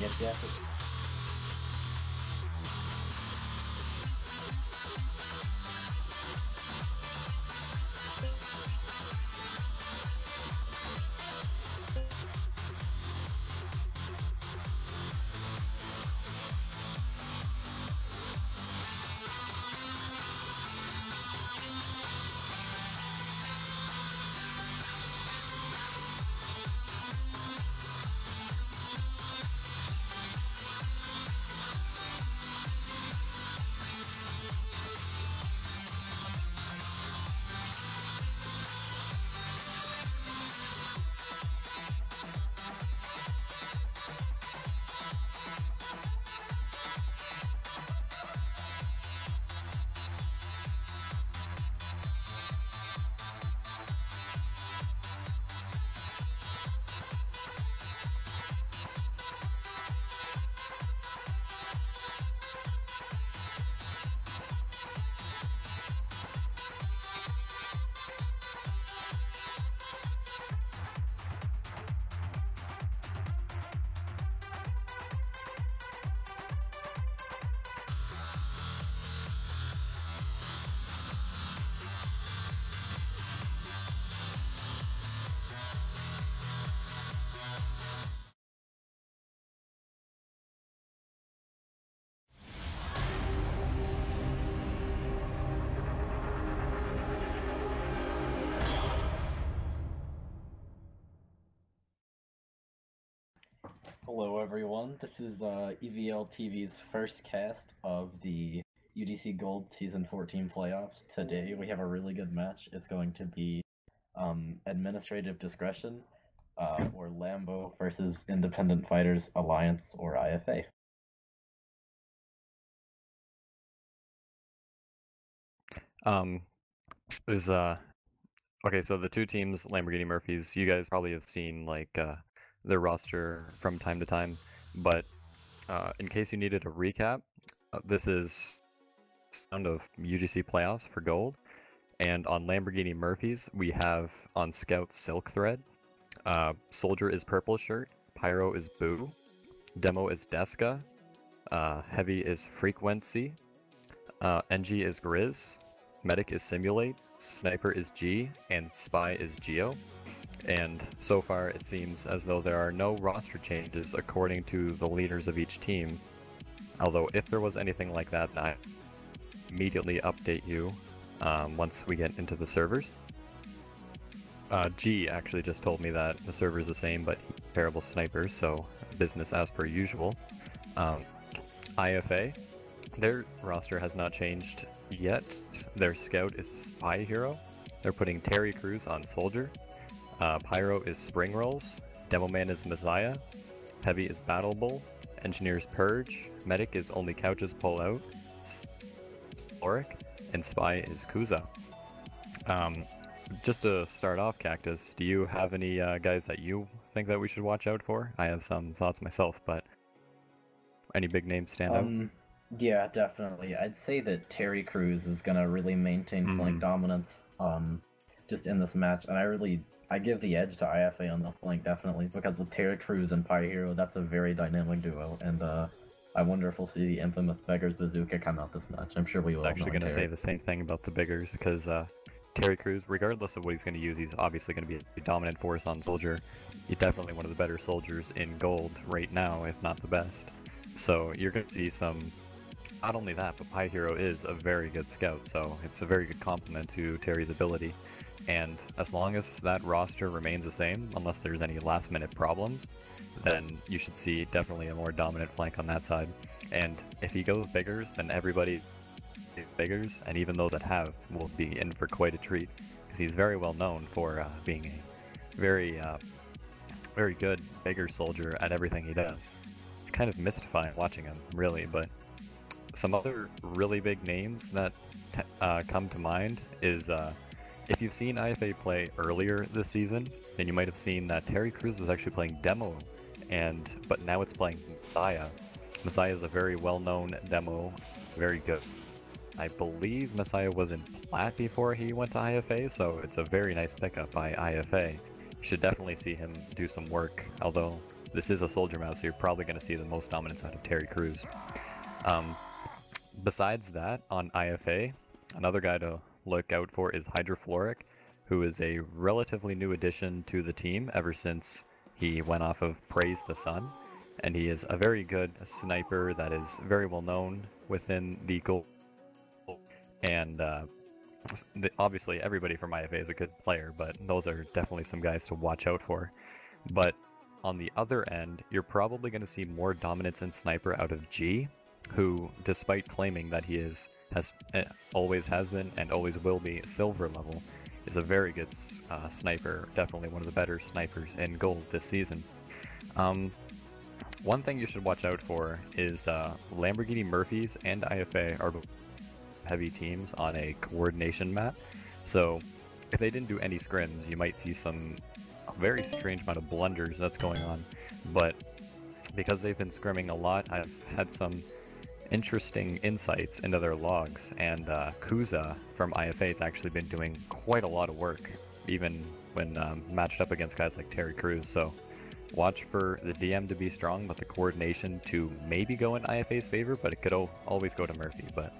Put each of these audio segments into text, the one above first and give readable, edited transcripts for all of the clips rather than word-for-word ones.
Yep, yep. Hello everyone, this is EVL TV's first cast of the UGC Gold Season 14 playoffs. Today we have a really good match. It's going to be Administrative Discretion, or LAMBO versus Independent Fighters Alliance, or IFA. Okay, so the two teams, Lamborghini Murphys, you guys probably have seen like their roster from time to time, but in case you needed a recap, this is round of UGC playoffs for gold, and on Lamborghini Murphys we have on Scout Silk Thread, Soldier is Purple Shirt, Pyro is Boo, Demo is Deska, Heavy is Frequency, NG is Grizz, Medic is Simulate, Sniper is G, and Spy is Geo. And so far it seems as though there are no roster changes according to the leaders of each team. Although if there was anything like that, I immediately update you once we get into the servers. G actually just told me that the server is the same, but terrible snipers, so business as per usual. IFA, their roster has not changed yet. Their scout is Spy Hero. They're putting Terry Crews on Soldier. Pyro is Spring Rolls. Demoman is Messiah. Heavy is Battle Bull. Engineer's Purge. Medic is Only Couches Pull Out. Auric. And Spy is Kuza. Just to start off, Cactus, do you have any guys that you think that we should watch out for? I have some thoughts myself, but any big names stand out? Yeah, definitely. I'd say that Terry Crews is gonna really maintain flank dominance, just in this match, and I give the edge to IFA on the flank, definitely, because with Terry Crews and Pie Hero, that's a very dynamic duo, and I wonder if we'll see the infamous Beggar's Bazooka come out this match. I'm sure we will. I'm actually gonna say the same thing about the Biggers, because Terry Crews, regardless of what he's going to use, he's obviously going to be a dominant force on Soldier. He's definitely one of the better soldiers in gold right now, if not the best. So you're going to see some. Not only that, but Pie Hero is a very good scout, so it's a very good complement to Terry's ability. And as long as that roster remains the same, unless there's any last-minute problems, then you should see definitely a more dominant flank on that side. And if he goes Biggers, then everybody is Biggers, and even those that have will be in for quite a treat, because he's very well known for being a very, very good Bigger soldier at everything he does. It's kind of mystifying watching him, really, but some other really big names that come to mind is if you've seen IFA play earlier this season, then you might have seen that Terry Crews was actually playing Demo, but now it's playing Messiah. Messiah is a very well-known Demo, very good. I believe Messiah was in Plat before he went to IFA, so it's a very nice pickup by IFA. You should definitely see him do some work, although this is a soldier map, so you're probably going to see the most dominance out of Terry Crews. Besides that, on IFA, another guy to look out for is Hydrofluoric, who is a relatively new addition to the team ever since he went off of Praise the Sun, and he is a very good sniper that is very well known within the gold. And obviously everybody from IFA is a good player, but those are definitely some guys to watch out for. But on the other end, you're probably going to see more dominance in sniper out of G, who, despite claiming that he always has been and always will be silver level, is a very good sniper, definitely one of the better snipers in gold this season. One thing you should watch out for is Lamborghini Murphys and IFA are heavy teams on a coordination map, so if they didn't do any scrims, you might see some very strange amount of blunders that's going on, but because they've been scrimming a lot, I've had some interesting insights into their logs, and Kuza from IFA has actually been doing quite a lot of work, even when matched up against guys like Terry Crews. So watch for the DM to be strong, but the coordination to maybe go in IFA's favor, but it could always go to Murphy. But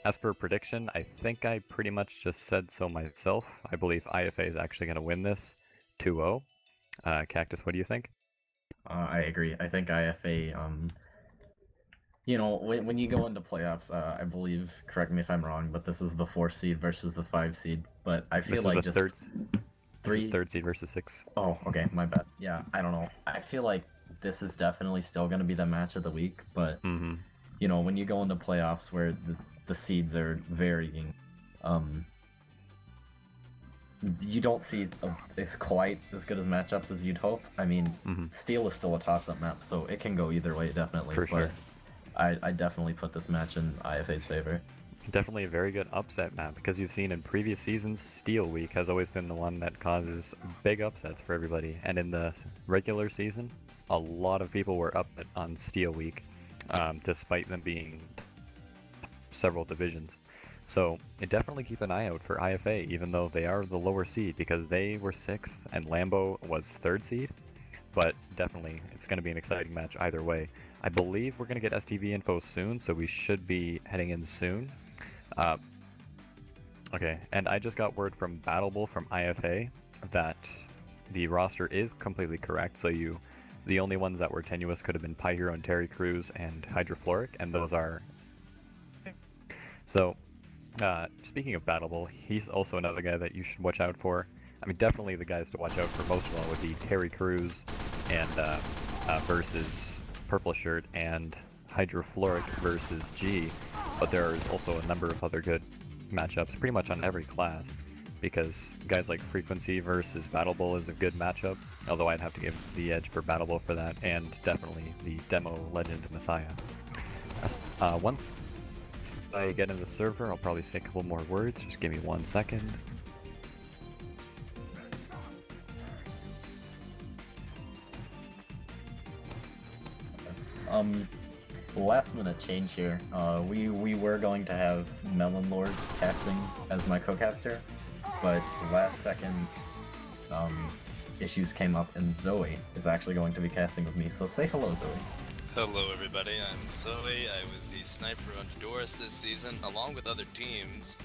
as for prediction, I think I pretty much just said so myself. I believe IFA is actually going to win this 2-0. Cactus, what do you think? I agree. I think IFA, you know, when you go into playoffs, I believe, correct me if I'm wrong, but this is the 4 seed versus the 5 seed. But I feel like just third seed versus 6. Oh, okay, my bad. Yeah, I don't know. I feel like this is definitely still going to be the match of the week, but you know, when you go into playoffs where the seeds are varying, you don't see it's quite as good as matchups as you'd hope. I mean, Steel is still a toss-up map, so it can go either way, definitely. For sure. I definitely put this match in IFA's favor. Definitely a very good upset map, because you've seen in previous seasons, Steel Week has always been the one that causes big upsets for everybody. And in the regular season, a lot of people were up on Steel Week, despite them being several divisions. So definitely keep an eye out for IFA, even though they are the lower seed, because they were 6th and LAMBO was 3rd seed. But definitely, it's going to be an exciting match either way. I believe we're going to get STV info soon, so we should be heading in soon. Okay, and I just got word from BattleBull from IFA that the roster is completely correct, so the only ones that were tenuous could have been Pyhero and Terry Crews and Hydrofluoric, and those are... So, speaking of BattleBull, he's also another guy that you should watch out for. I mean, definitely the guys to watch out for most of all would be Terry Crews and versus Purple Shirt, and Hydrofluoric versus G, but there are also a number of other good matchups pretty much on every class, because guys like Frequency versus BattleBull is a good matchup, although I'd have to give the edge for BattleBull for that, and definitely the Demo Legend Messiah. Once I get in the server, I'll probably say a couple more words, just give me 1 second. Last minute change here. We were going to have Melon Lord casting as my co-caster, but last second issues came up and Zoe is actually going to be casting with me. So say hello, Zoe. Hello everybody, I'm Zoe. I was the sniper on Doris this season along with other teams,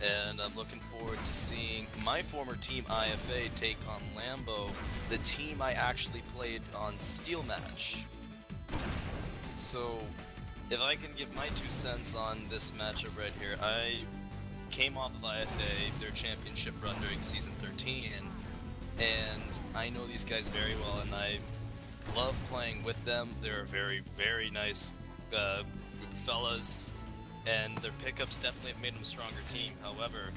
and I'm looking forward to seeing my former team IFA take on LAMBO, the team I actually played on Steel Match. So, if I can give my 2 cents on this matchup right here, I came off of IFA, their championship run during Season 13, and I know these guys very well, and I love playing with them. They're a very, very nice group of fellas, and their pickups definitely have made them a stronger team. However,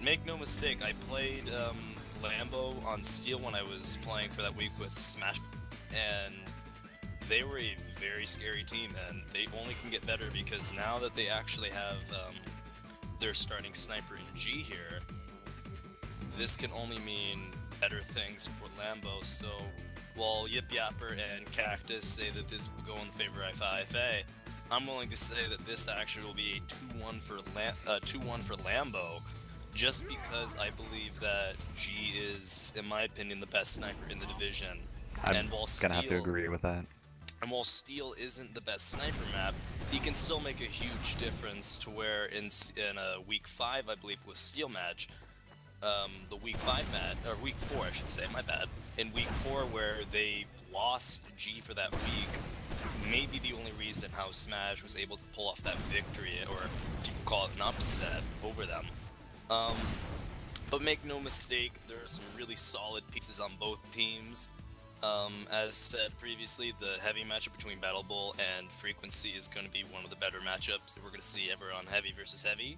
make no mistake, I played LAMBO on Steel when I was playing for that week with Smash, and they were a very scary team, and they only can get better because now that they actually have their starting sniper in G here, this can only mean better things for LAMBO. So while Yip Yapper and Cactus say that this will go in favor of IFA, I'm willing to say that this actually will be a 2-1 for LAMBO, just because I believe that G is, in my opinion, the best sniper in the division. I'm and while gonna have to agree with that. And while Steel isn't the best sniper map, he can still make a huge difference to where in a week 5, I believe, with Steel match, the week 5 match, or week 4, I should say, my bad. In week 4, where they lost G for that week, maybe the only reason how Smash was able to pull off that victory, or you could call it an upset, over them. But make no mistake, there are some really solid pieces on both teams. As said previously, the heavy matchup between Battle Bull and Frequency is going to be one of the better matchups that we're going to see ever on Heavy versus Heavy.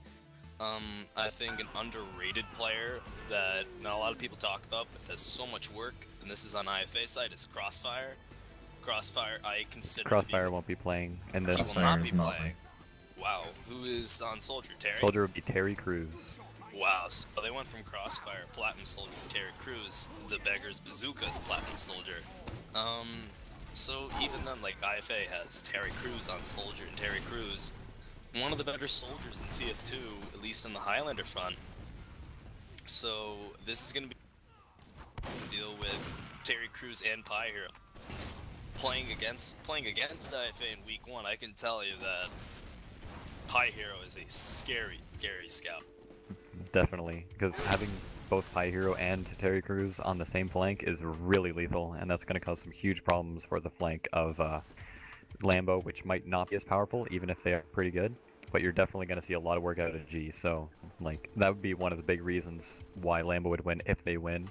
I think an underrated player that not a lot of people talk about, but does so much work, and this is on IFA side, is Crossfire. Crossfire, I consider Crossfire won't be playing in this. He will not be playing. Wow, who is on Soldier? Terry? Soldier would be Terry Crews. Wow, so they went from Crossfire, Platinum Soldier, Terry Crews, the Beggars Bazooka's Platinum Soldier. So even then, like, IFA has Terry Crews on Soldier, and Terry Crews, one of the better soldiers in TF2, at least on the Highlander front. So this is going to be deal with Terry Crews and Pie Hero. Playing against IFA in week 1, I can tell you that Pie Hero is a scary scout. Definitely, because having both Pie Hero and Terry Crews on the same flank is really lethal, and that's going to cause some huge problems for the flank of LAMBO, which might not be as powerful, even if they are pretty good, but you're definitely going to see a lot of work out of G, so like that would be one of the big reasons why LAMBO would win if they win,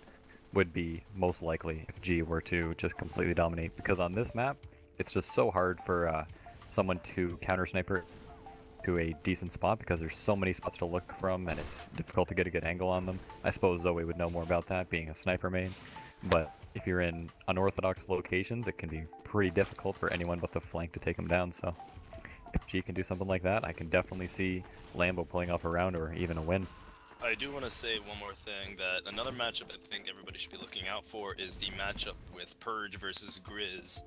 would be most likely if G were to just completely dominate, because on this map, it's just so hard for someone to counter sniper to a decent spot because there's so many spots to look from and it's difficult to get a good angle on them. I suppose Zoe would know more about that, being a sniper main, but if you're in unorthodox locations, it can be pretty difficult for anyone but the flank to take them down, so if G can do something like that, I can definitely see LAMBO pulling off a round or even a win. I do want to say one more thing, that another matchup I think everybody should be looking out for is the matchup with Purge versus Grizz.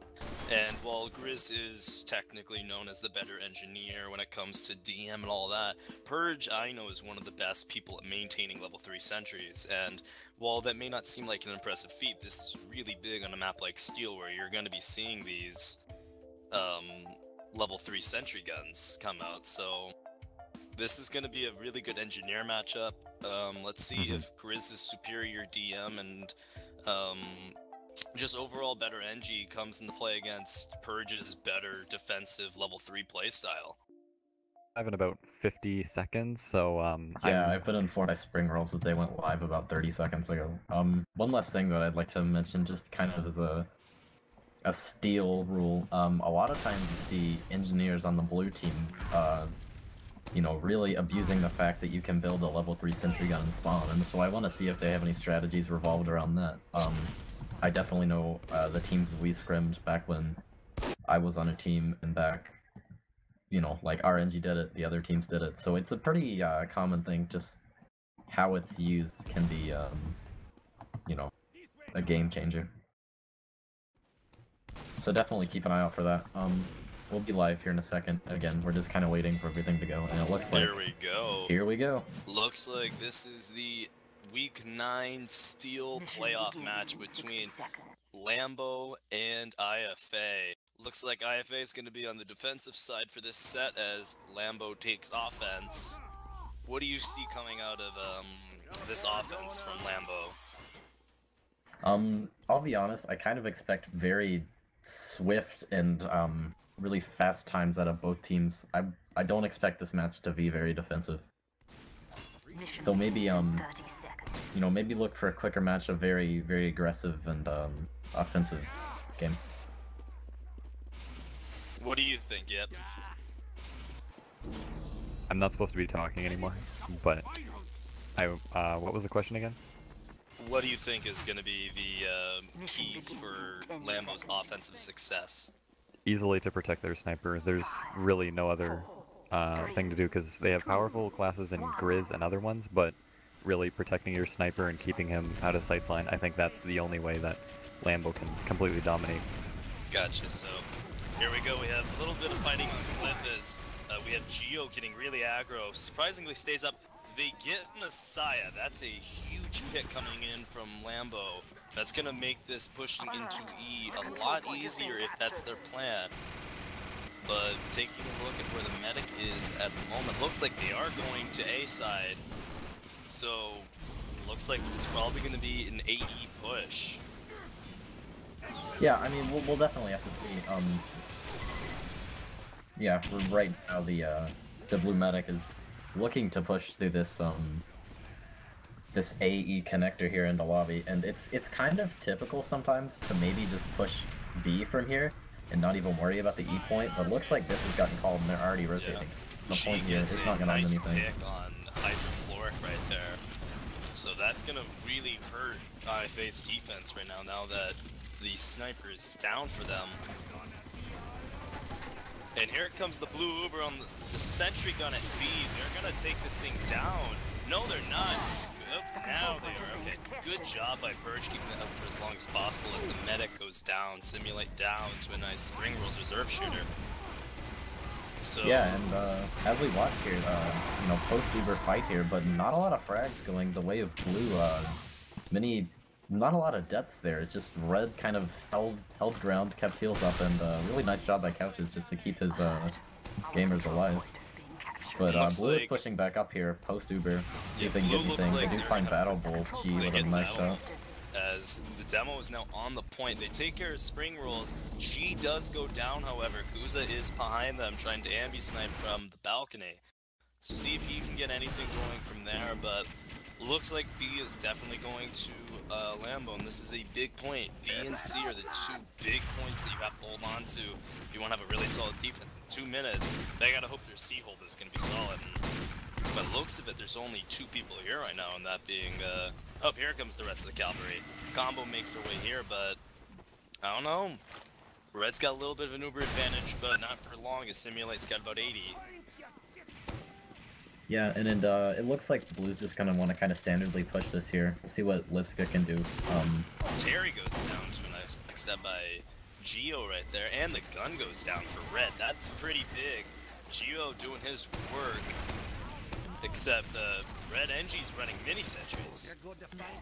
And while Grizz is technically known as the better engineer when it comes to DM and all that, Purge I know is one of the best people at maintaining level 3 sentries, and while that may not seem like an impressive feat, this is really big on a map like Steel where you're going to be seeing these level 3 sentry guns come out, so this is going to be a really good engineer matchup. Let's see if Grizz's superior DM and just overall better NG comes into play against Purge's better defensive level 3 playstyle. I have in about 50 seconds, so yeah, I've been informed by Spring Rolls that they went live about 30 seconds ago. One last thing that I'd like to mention, just kind of as a Steel rule, a lot of times you see engineers on the blue team you know, really abusing the fact that you can build a level 3 sentry gun and spawn, and so I want to see if they have any strategies revolved around that. I definitely know the teams we scrimmed back when I was on a team, and back, you know, like RNG did it, the other teams did it, so it's a pretty common thing, just how it's used can be, you know, a game changer. So definitely keep an eye out for that. We'll be live here in a second. Again, we're just kind of waiting for everything to go, and it looks like... Here we go. Here we go. Looks like this is the Week 9 Steel playoff match between LAMBO and IFA. Looks like IFA is going to be on the defensive side for this set as LAMBO takes offense. What do you see coming out of this offense from LAMBO? I'll be honest, I kind of expect very swift and really fast times out of both teams. I don't expect this match to be very defensive. So maybe you know, maybe look for a quicker match, a very aggressive and offensive game. What do you think, Yep? I'm not supposed to be talking anymore, but what was the question again? What do you think is going to be the key for LAMBO's offensive success? Easily to protect their sniper. There's really no other thing to do, because they have powerful classes in Grizz and other ones, but really protecting your sniper and keeping him out of sight line, I think that's the only way that LAMBO can completely dominate. Gotcha, so here we go, we have a little bit of fighting on Cliff as we have Geo getting really aggro, surprisingly stays up they get Messiah. That's a huge pick coming in from Lambo. That's gonna make this pushing into E a lot easier if that's their plan. But taking a look at where the medic is at the moment, looks like they are going to A side. So, looks like it's probably going to be an AE push. Yeah, I mean, we'll definitely have to see. Yeah, right now the blue medic is looking to push through this this AE connector here into lobby, and it's kind of typical sometimes to maybe just push B from here and not even worry about the E point, but looks like this has gotten called and they're already rotating. Yeah. The point here is not going to nice have anything. Pick on Hydrofluoric right there. So that's going to really hurt IFA's defense right now that the sniper's down for them. And here comes the blue Uber on the sentry gun at B. They're going to take this thing down. No, they're not. Oh, now they are. Okay, good job by Purge keeping it up for as long as possible as the medic goes down, simulate down to a nice Spring Rules reserve shooter. So yeah, and as we watch here, you know, post-Uber fight here, but not a lot of frags going the way of blue. Not a lot of deaths there. It's just red kind of held ground, kept heals up, and really nice job by Couches just to keep his gamers alive. But blue is pushing back up here, post-Uber. See if they can get anything. They do find Battle Bull. G with a nice shot. As the demo is now on the point, they take care of Spring Rolls. G does go down, however. Kuza is behind them, trying to ambi-snipe from the balcony. See if he can get anything going from there, but looks like B is definitely going to Lambo, and this is a big point. B and C are the two big points that you have to hold on to if you want to have a really solid defense. In 2 minutes, they gotta hope their C hold is gonna be solid. And by the looks of it, there's only 2 people here right now, and that being, oh, here comes the rest of the cavalry. Combo makes their way here, but I don't know. Red's got a little bit of an Uber advantage, but not for long, as Simulate's got about 80. Yeah, and it looks like Blue's just gonna want to kind of standardly push this here. We'll see what Lipska can do. Terry goes down to a nice backstab by Geo right there, and the gun goes down for Red. That's pretty big. Geo doing his work, except Red NG's running mini sentries.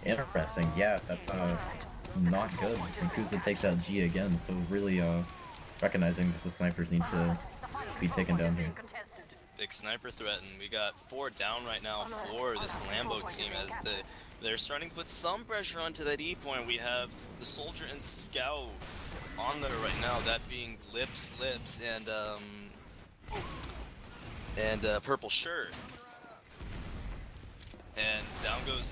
Interesting. Yeah, that's not good. And Kuza takes out G again, so really recognizing that the snipers need to be taken down here. Big sniper threat, and we got 4 down right now for this Lambo team as they're starting to put some pressure onto that E point. We have the Soldier and Scout on there right now, that being Lips, and Purple Shirt. And down goes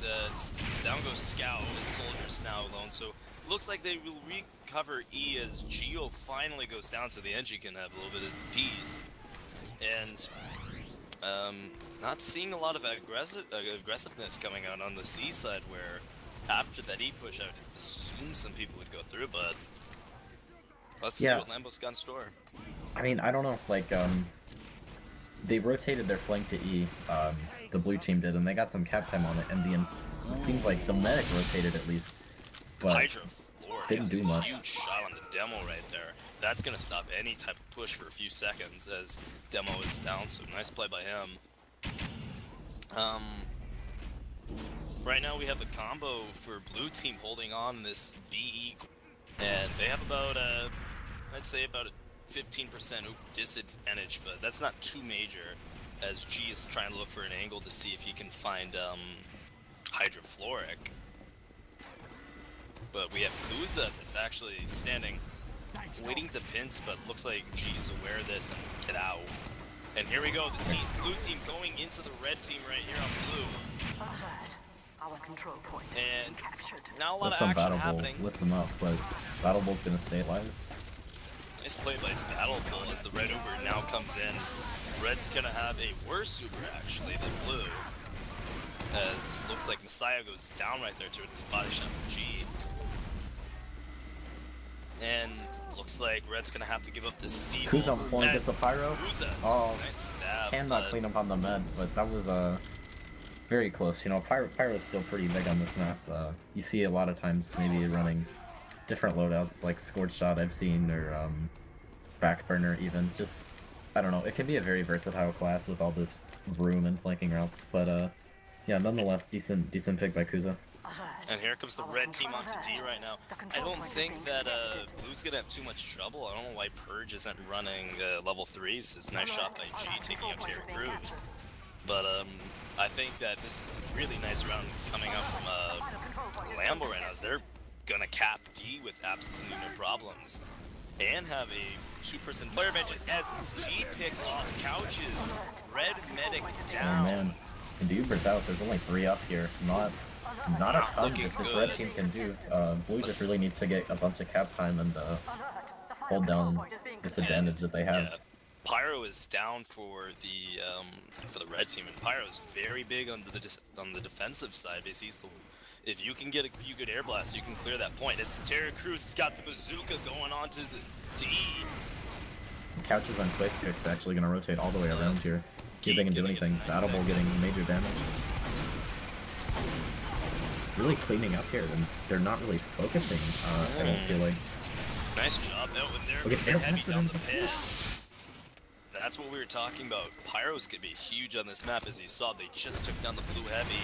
Scout, the Soldier's now alone, so looks like they will recover E as Geo finally goes down so the NG can have a little bit of peace. And not seeing a lot of aggressiveness coming out on the C side, where after that E push I would assume some people would go through, but let's see what Lambo's got in store. I mean, I don't know, like, they rotated their flank to E, the blue team did, and they got some cap time on it, and it seems like the medic rotated at least, but didn't do much. Huge shot on the demo right there. That's going to stop any type of push for a few seconds as Demo is down, so nice play by him. Right now we have a combo for blue team holding on this BE, and they have about I'd say about a 15% disadvantage, but that's not too major as G is trying to look for an angle to see if he can find Hydrofluoric. But we have Kuza that's actually standing, waiting to pinch, but looks like G is aware of this and get out. And here we go, the blue team going into the red team right here on blue. Our control point and now a lot of action happening. Lifts them up, but Battle Bull's gonna stay alive. Nice play by Battle Bull as the red Uber now comes in. Red's gonna have a worse Uber actually than blue, as looks like Messiah goes down right there to a body shot from G. And looks like Red's gonna have to give up the C. Who's on point? Gets a pyro. Oh, nice stab. Cannot clean up on the med, but that was very close. You know, pyro's still pretty big on this map. You see a lot of times maybe running different loadouts like Scorched Shot I've seen, or Backburner even. Just, I don't know. It can be a very versatile class with all this room and flanking routes, but Yeah, nonetheless, decent pick by Kuza. And here comes the red team onto D right now. I don't think that Blue's gonna have too much trouble. I don't know why Purge isn't running level 3s. It's a nice shot by G taking out Terry Crews. But I think that this is a really nice round coming up from LAMBO right now. As they're gonna cap D with absolutely no problems. And have a 2-person player advantage as G picks off couches. Red medic down. Oh man, and Uber's out. There's only 3 up here. Not a ton that this red team can do. Blue just really needs to get a bunch of cap time and hold down this advantage that they have. Yeah. Pyro is down for the red team, and Pyro is very big on the defensive side. Because if you can get a few good air blasts, you can clear that point. As Terry Crews has got the bazooka going on to the D. Couches on quick picks actually going to rotate all the way around here. See if they can do anything. Nice Battleball getting major damage. Really cleaning up here, and they're not really focusing, I don't feel like. Nice job. Oh, and they're heavy down the pit. That's what we were talking about. Pyros could be huge on this map. As you saw, they just took down the blue heavy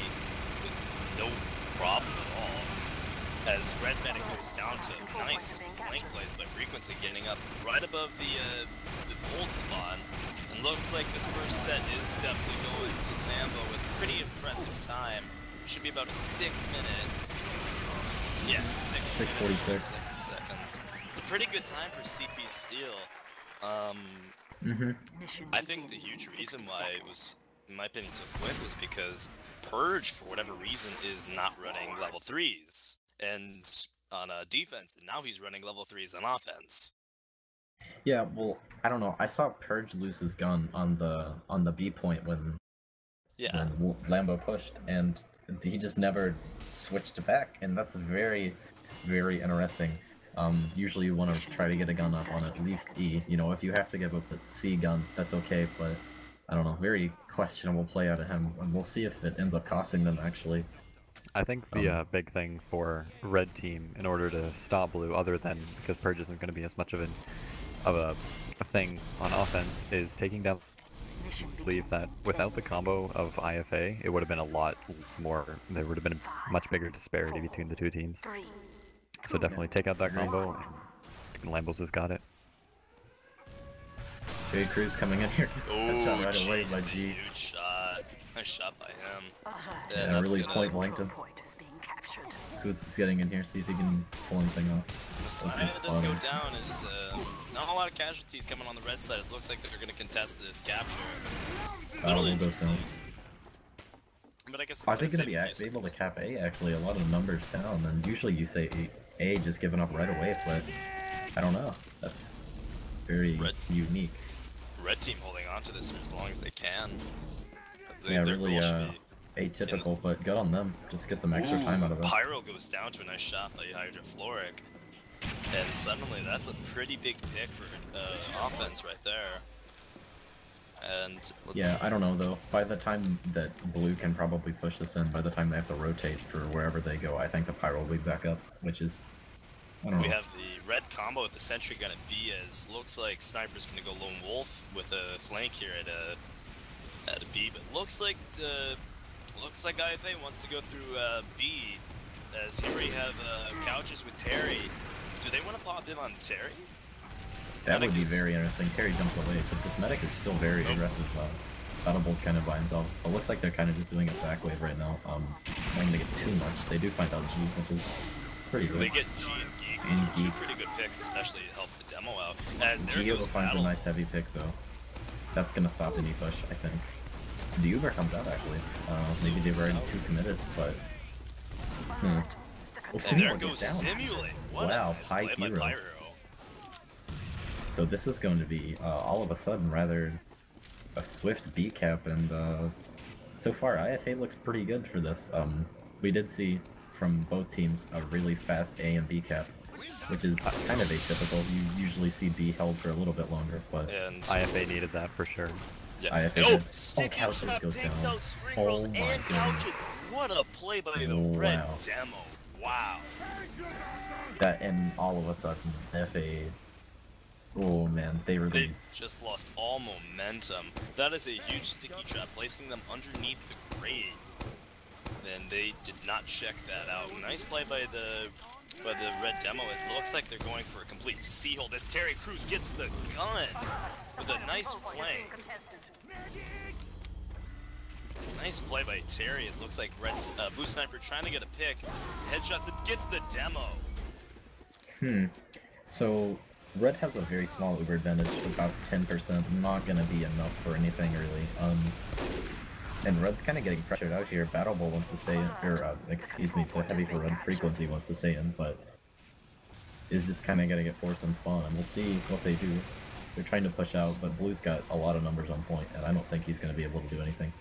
with no problem at all. As Red Medic goes down to nice flank plays by Frequency, getting up right above the gold spawn. And looks like this first set is definitely going to LAMBO with pretty impressive time. Should be about a 6-minute. Yes, 6 minutes and 6 seconds. It's a pretty good time for CP Steel. I think the huge reason why it was, in my opinion, so quick was because Purge, for whatever reason, is not running level 3s and on defense, and now he's running level 3s on offense. Yeah, well, I don't know. I saw Purge lose his gun on the B point when LAMBO pushed, and he just never switched back, and that's very, very interesting. Usually you want to try to get a gun up on at least E. You know, if you have to give up a C gun, that's okay, but I don't know, very questionable play out of him, and we'll see if it ends up costing them, actually. I think the big thing for red team, in order to stop blue, other than because Purge isn't going to be as much of a thing on offense, is taking down. I believe that without the combo of IFA, it would have been a lot more. There would have been a much bigger disparity between the two teams. So definitely take out that combo, and LAMBO's has got it. Terry Crews coming in here. Gets shot right away by G. Huge shot. Nice shot by him. Yeah, really point blanked him. Crews is getting in here, see if he can pull anything off. The side that does go down is not a lot of casualties coming on the red side. It looks like they're going to contest this capture. We'll go soon. But I guess it's I think going to be able to cap A, actually, a lot of numbers down, and usually you say A just giving up right away, but I don't know. That's very unique. Red team holding on to this for as long as they can. Yeah, really atypical, but good on them. Just get some extra time out of it. Pyro goes down to a nice shot by Hydrofluoric. And suddenly that's a pretty big pick for offense right there. And yeah, I don't know though. By the time that blue can probably push this in, by the time they have to rotate for wherever they go, I think the Pyro will be back up, which is, I don't know. We have the red combo with the Sentry Gun at B, as looks like Sniper's gonna go Lone Wolf with a flank here at a B, but looks like IFA wants to go through B, as here we have Couches with Terry. Do they want to pop in on Terry? That would be very interesting. Terry jumped away, but this medic is still very aggressive. Battleball's kind of by himself. It looks like they're kind of just doing a sack wave right now. Not going to get too much. They do find out G, which is pretty good. They get G and Geek, two pretty good picks, especially to help the demo out. As there Geo goes finds Battle. a nice heavy pick though. That's going to stop any push, I think. The Uber comes out actually. Maybe they were too committed, but... Well, and there goes Simulate. What wow, a nice play by Pyro. So this is going to be, all of a sudden, rather a swift B cap, and so far IFA looks pretty good for this. We did see from both teams a really fast A and B cap, which is kind of atypical. You usually see B held for a little bit longer, but and IFA needed that for sure. Yeah. IFA Couches goes down. Oh my goodness. What a play by the red demo. Wow. That, and all of a sudden, FA... Oh man, they just lost all momentum. That is a huge sticky trap, placing them underneath the grade. and they did not check that out. Nice play by the red demo. It looks like they're going for a complete C-hold as Terry Crews gets the gun with a nice flank. Nice play by Terry. It looks like Red's Blue Sniper trying to get a pick. Headshots that gets the demo. So Red has a very small Uber advantage, about 10%. Not gonna be enough for anything really. And Red's kind of getting pressured out here. Battle Bull wants to stay in, or excuse me, the heavy for Red Frequency wants to stay in, but is just kind of gonna get forced on spawn. And we'll see what they do. They're trying to push out, but Blue's got a lot of numbers on point, and I don't think he's gonna be able to do anything.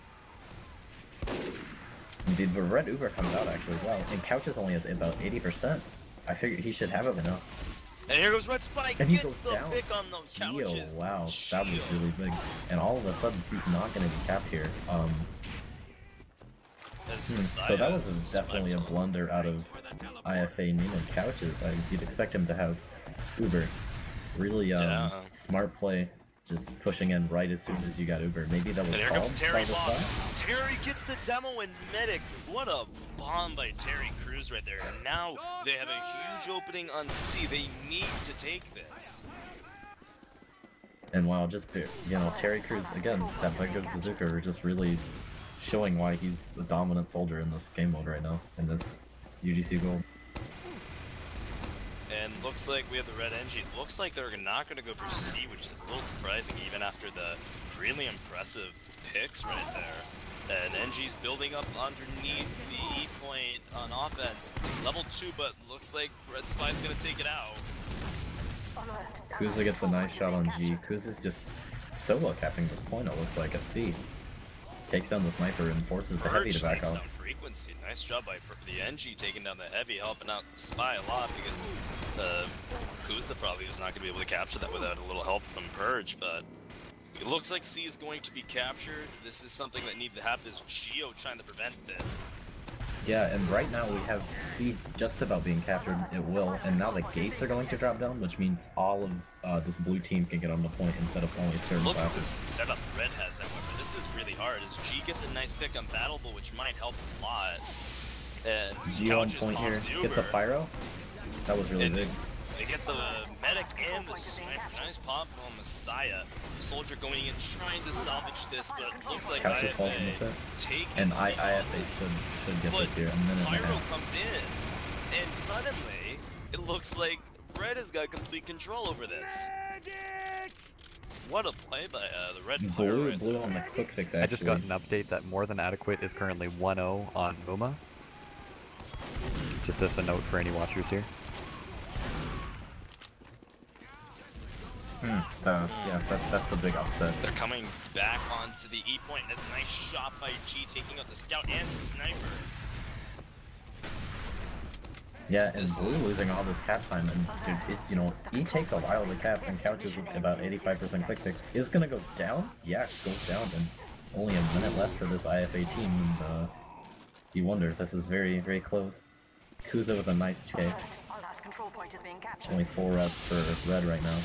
Indeed, but Red Uber comes out actually as well, and Couches only has about 80%. I figured he should have it enough. And here goes Red Spike, and he gets the down. pick on those Couches. Wow, that was really big. And all of a sudden, he's not going to be capped here. So that was definitely a blunder out of IFA Neiman Couches. You'd expect him to have Uber. Really smart play, just pushing in right as soon as you got Uber. Maybe that was. And here comes Terry Bob. Terry gets the demo and Medic. What a bomb by Terry Crews right there. Now they have a huge opening on C. They need to take this. And wow, just Terry Crews again. That Big Bazooka are just really showing why he's the dominant soldier in this game mode right now in this UGC Gold. And looks like we have the red NG. Looks like they're not going to go for C, which is a little surprising even after the really impressive picks right there. And NG's building up underneath the E point on offense. Level 2, but looks like Red Spy's going to take it out. Kuza gets a nice shot on G. Kuza's just solo capping this point, it looks like, at C. Takes down the sniper and forces the heavy to back off. Frequency. Nice job by the NG taking down the heavy, helping out Spy a lot because Kuza probably was not going to be able to capture that without a little help from Purge, but it looks like C is going to be captured. This is something that needs to happen. Is Geo trying to prevent this? Yeah, and right now we have C just about being captured. It will, and now the gates are going to drop down, which means all of this blue team can get on the point instead of only certain Look classes. at this setup Red has, however. This is really hard, as G gets a nice pick on Battle Bull, which might help a lot. And G on point here, gets a pyro. That was really big. They get the medic and the sniper. Nice pop on Messiah. The soldier going in trying to salvage this, but looks like IFA taking and IFA should get this here. Pyro comes in, and suddenly it looks like Red has got complete control over this. What a play by the Red Pyro. Blue on the quick fix, actually. I just got an update that More Than Adequate is currently 1-0 on Muma. Just as a note for any watchers here. Yeah, that's a big upset. They're coming back onto the E point. There's a nice shot by G taking out the scout and sniper. Yeah, and Blue losing all this cap time, and dude, E takes a while to cap, and Couches with about 85% quick fix is gonna go down. Yeah, it goes down, and only a minute left for this IFA team. And you wonder, this is very, very close. Kuza with a nice K. Only 4 reps for Red right now.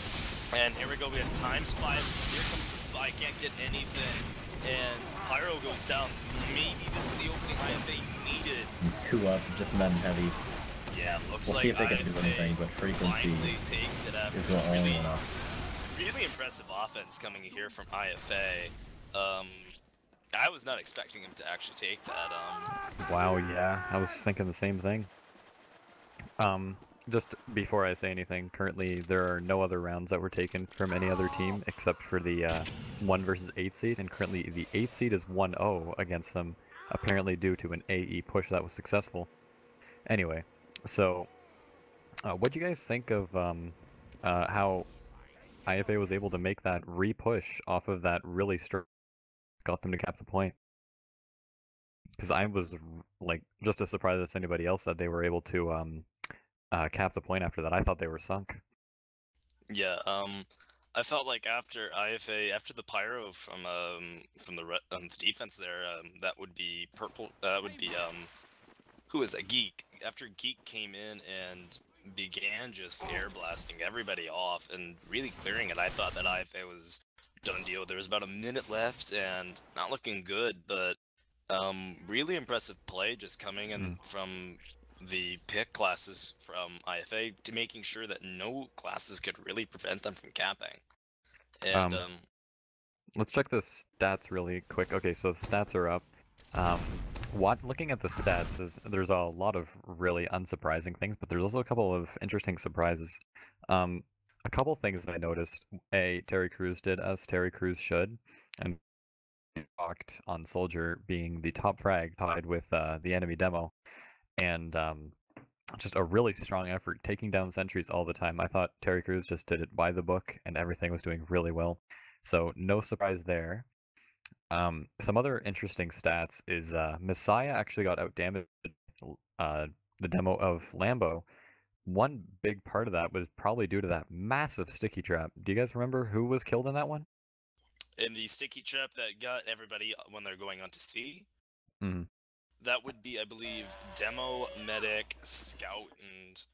And here we go, we have ×5. Here comes the Spy, can't get anything. And Pyro goes down. Maybe this is the opening IFA needed. 2 up, just men heavy. Yeah, looks we'll like see if they can IFA do anything, but frequency takes it after is the only one off. Really impressive offense coming here from IFA. I was not expecting him to actually take that. Wow, yeah, I was thinking the same thing. Just before I say anything, currently there are no other rounds that were taken from any other team except for the 1 versus 8 seed, and currently the 8 seed is 1-0 against them, apparently due to an AE push that was successful. Anyway, so what do you guys think of how IFA was able to make that re-push off of that really got them to cap the point? Because I was like just as surprised as anybody else that they were able to cap the point after that. I thought they were sunk. Yeah, I felt like after IFA, after the pyro from the defense there, that would be purple. That would be who is that? Geek. After Geek came in and began just air blasting everybody off and really clearing it, I thought that IFA was done deal. There was about a minute left and not looking good, but Really impressive play, just coming in from the pick classes from IFA to making sure that no classes could really prevent them from capping. And Let's check the stats really quick. Okay, so the stats are up. Looking at the stats, there's a lot of really unsurprising things, but there's also a couple of interesting surprises. A couple things that I noticed. Terry Crews did as Terry Crews should, and rocked on Soldier being the top frag tied with the enemy demo, and just a really strong effort taking down sentries all the time. I thought Terry Crews just did it by the book, and everything was doing really well. So no surprise there. Some other interesting stats is Messiah actually got outdamaged the demo of Lambo. One big part of that was probably due to that massive sticky trap. Do you guys remember who was killed in that one? in the sticky trap that got everybody when they're going on to C, Mhm. that would be, I believe, Demo, Medic, Scout, and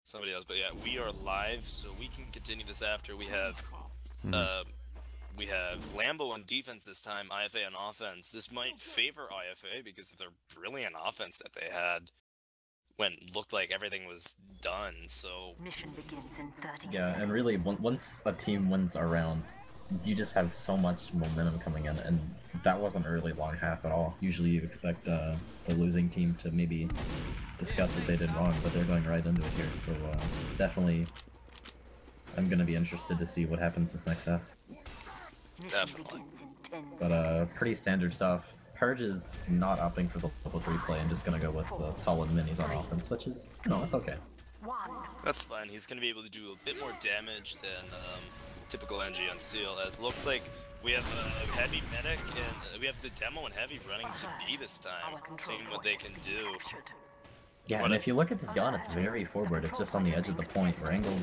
somebody else. But yeah, we are live, so we can continue this after. We have Lambo on defense this time, IFA on offense. This might favor IFA because of their brilliant offense that they had when it looked like everything was done. So Mission begins in 30 Yeah, seconds. and really, once a team wins a round, you just have so much momentum coming in, and that wasn't a really long half at all. Usually you expect the losing team to maybe discuss what they did wrong, but they're going right into it here, so definitely I'm going to be interested to see what happens this next half. Mission Definitely. begins in 10 But seconds. pretty standard stuff. Purge is not opting for the level 3 play and just going to go with the solid minis on offense, which is, you know, it's okay. 1. that's fine. He's going to be able to do a bit more damage than typical NG on Steel, as looks like we have a heavy medic and we have the demo and heavy running to B this time, seeing what they can do. Yeah, and if you look at this gun, it's very forward. It's just on the edge of the point. We're angled.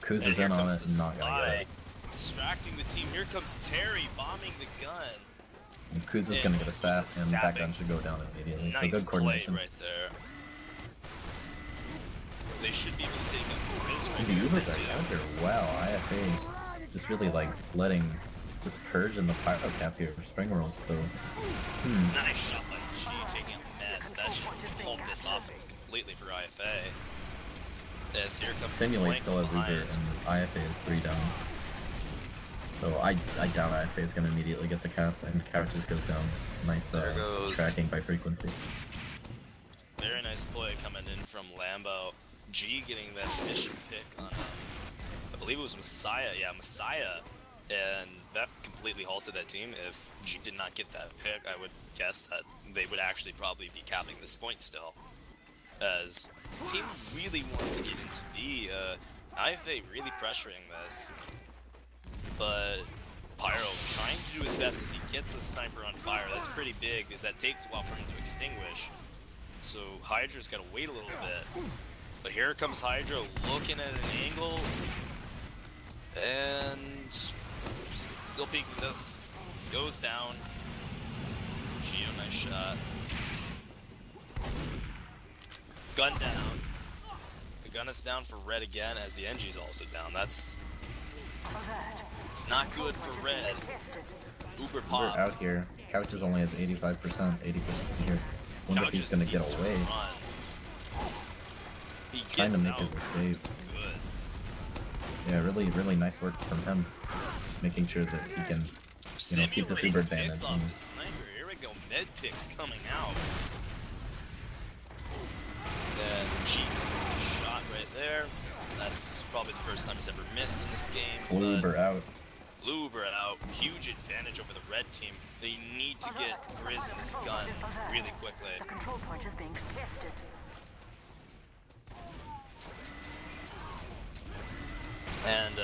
Kuz is in on it and not gonna get it. Distracting the team. Here comes Terry bombing the gun. And Kuz is gonna get a sap, and that gun should go down immediately. So Nice good play coordination. right there. They should be able to take a Grizz right The here. Ubers They are do. counter. Wow, IFA just really like letting just Purge in the pyro cap here for spring rolls. So Nice shot by G, taking a mess. That should hold this offense completely for IFA. As here comes Simulate the still has flank Uber, behind. and IFA is 3 down. So I doubt IFA is gonna immediately get the cap, and Couch just goes down. Nice There goes. tracking by frequency. Very nice play coming in from Lambo. G getting that mission pick on, I believe it was Messiah. Yeah, Messiah. And that completely halted that team. If G did not get that pick, I would guess that they would actually probably be capping this point still. As the team really wants to get into B. IFA really pressuring this. But Pyro trying to do his best as he gets the sniper on fire. That's pretty big because that takes a while for him to extinguish. So Hydra's got to wait a little bit. But here comes Hydra looking at an angle. And still peeking this. Goes down. Geo, nice shot. Gun down. The gun is down for Red again as the NG's also down. That's... It's not good for Red. Uber We're popped. out here. Couch is only has 85%, 80% here. Wonder if he's gonna get needs to away. run. He Trying to gets make out. his escape. It's good. Yeah, really nice work from him. Just making sure that he can, you know, keep this Uber advantage. Picks off the sniper. Here we go. Med picks coming out. Then G misses a shot right there. That's probably the first time he's ever missed in this game. Blue but Uber out. Blue Uber out. Huge advantage over the red team. They need to get Grizz in this gun really quickly. The control point is being contested. And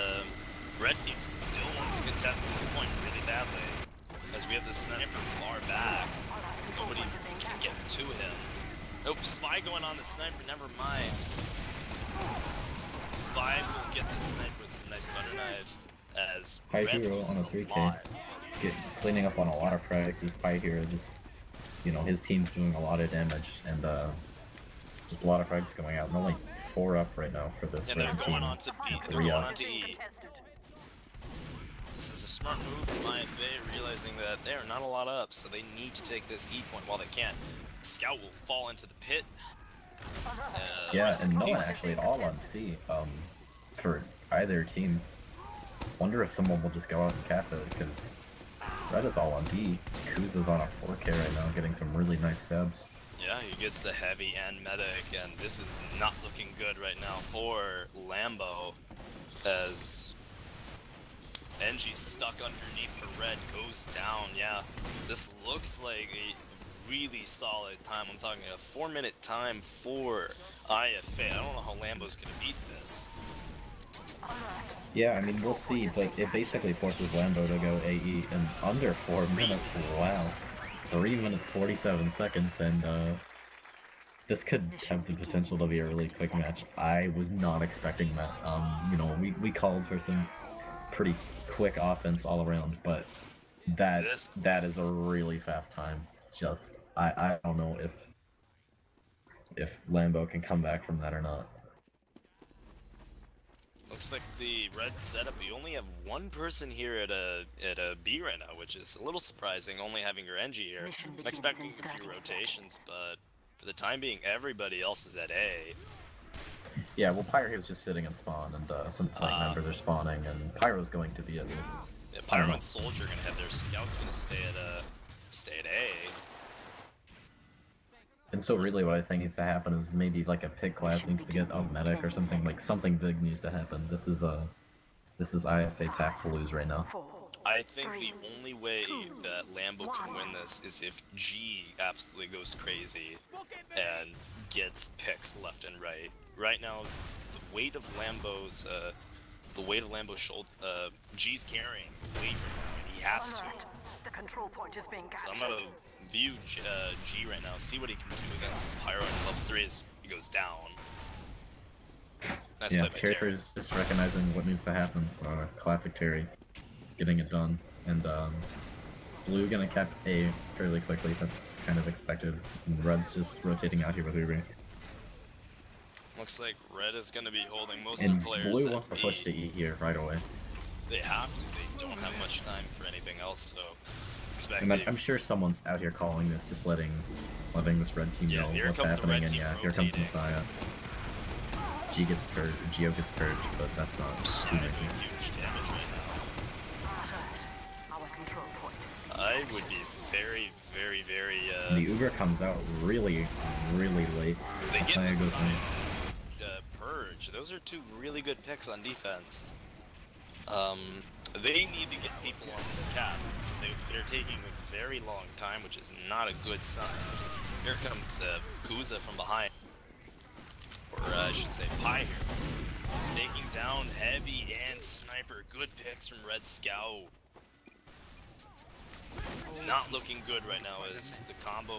red team still wants to contest this point really badly. As we have the sniper far back. Nobody can get to him. Nope, Spy going on the sniper, never mind. Spy will get the sniper with some nice butter knives as High Red Hero on loses a 3K. lot. Cleaning up on a lot of frags. This High Hero just, you know, his team's doing a lot of damage, and just a lot of frags going out. And only 4 up right now for this And they're red going team. on to B, they're 3 going up. on to E. This is a smart move from IFA, realizing that they are not a lot up, so they need to take this E point while they can. Scout will fall into the pit. Yeah, and no one actually at all on C for either team. Wonder if someone will just go out and cap it, because Red is all on D. Kuza's on a 4K right now, getting some really nice stabs. Yeah, he gets the heavy and medic, and this is not looking good right now for LAMBO, as NG's stuck underneath for Red, goes down. Yeah, this looks like a really solid time. I'm talking a 4-minute time for IFA. I don't know how LAMBO's gonna beat this. Yeah, I mean, we'll see, but it basically forces LAMBO to go AE in under 4 minutes. Wow. 3 minutes 47 seconds, and this could have the potential to be a really quick match. I was not expecting that. You know, we called for some pretty quick offense all around, but that is a really fast time. Just I don't know if LAMBO can come back from that or not. Looks like the Red setup, you only have one person here at a B right now, which is a little surprising, only having your NG here. I'm expecting a few rotations, but for the time being, everybody else is at A. Yeah, well, Pyro is just sitting in spawn, and some flank members are spawning, and Pyro's going to be at this. Yeah, Pyro and Soldier are gonna have their scouts gonna stay at A. And so really what I think needs to happen is maybe like a pick class needs to get a medic or something, like something big needs to happen. This is IFA's have to lose right now. I think the only way that LAMBO can win this is if G absolutely goes crazy and gets picks left and right. Right now, the weight of LAMBO's shoulder, G's carrying weight, and he has to. The control point is being So I'm captured. gonna view G right now, see what he can do against Pyro in level 3 as he goes down. Nice Yeah, play by Terry Terry. is just recognizing what needs to happen. Classic Terry, getting it done, and Blue gonna cap A fairly quickly. That's kind of expected. And Red's just rotating out here with Uber. Looks like Red is gonna be holding most And of the players Blue at wants to B. push to E here right away. They have to. They don't have much time for anything else, so expect And I'm sure someone's out here calling this, just letting this red team know here what's comes the happening, red and team yeah, here comes rotating. Messiah. Geo gets purged, but that's not too Messiah big. doing huge damage right Our control point. now. I would be very, very, very. And the Uber comes out really, really late. They get Messiah goes Messiah, in. Purge. Those are two really good picks on defense. They need to get people on this cap. They're taking a very long time, which is not a good sign. Here comes Kuza from behind. Or I should say Pi here. Taking down Heavy and Sniper. Good picks from Red Scout. Not looking good right now as the combo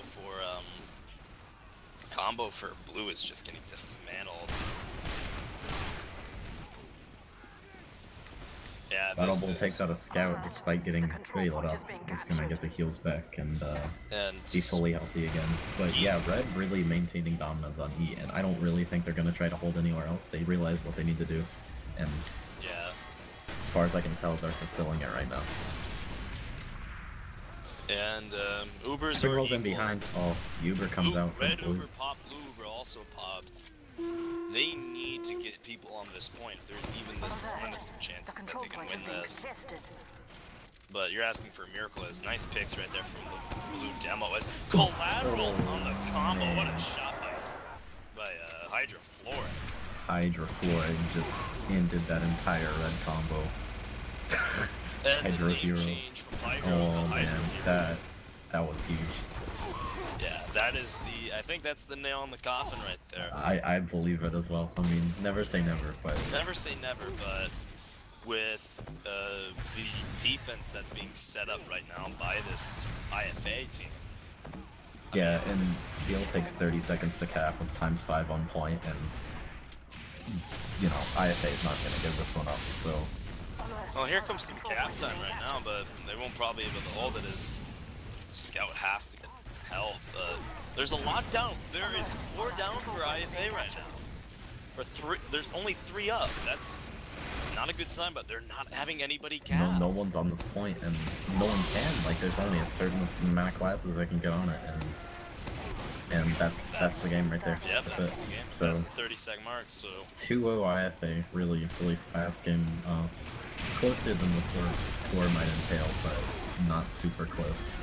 for Blue is just getting dismantled. Yeah, Battle this Bull is, takes out a scout despite getting failed up. He's gonna get the heals back and be fully healthy again. But yeah, Red really maintaining dominance on E, and I don't really think they're gonna try to hold anywhere else. They realize what they need to do, and yeah. as far as I can tell, they're fulfilling it right now. And Ubers Spring are rolls in equal. behind. Oh, Uber comes out from Red Blue. Uber popped, Blue Uber also popped. They need to get people on this point. If there's even the slimmest of The chances that control they can point win is being this. contested. But you're asking for a miracle. As nice picks right there from the Blue demo. As collateral on the combo. What a shot by Hydra Flora. Hydra Floyd just ended that entire Red combo. And the Hydra name Hero. change from Hydra Oh to Hydra man, Hero. that was huge. Yeah, that is the. I think that's the nail in the coffin right there. I believe it as well. I mean, never say never, but Never say never, but with the defense that's being set up right now by this IFA team. yeah, and Steel takes 30 seconds to cap with ×5 on point, and you know, IFA is not gonna give this one up, so Well, here comes some cap time right now, but they won't probably be able to hold it as Scout has to get health. There's a lot down. There is 4 down for IFA right now. Or 3. There's only 3 up. That's not not a good sign, but they're not having anybody No, cap. no one's on this point, and no one can. Like, there's only a certain amount of classes that can get on it, and that's the game right there. Yeah, that's it. the game. So That's the 30-second mark. So 2-0 IFA, really fast game. Closer than the score might entail, but not super close.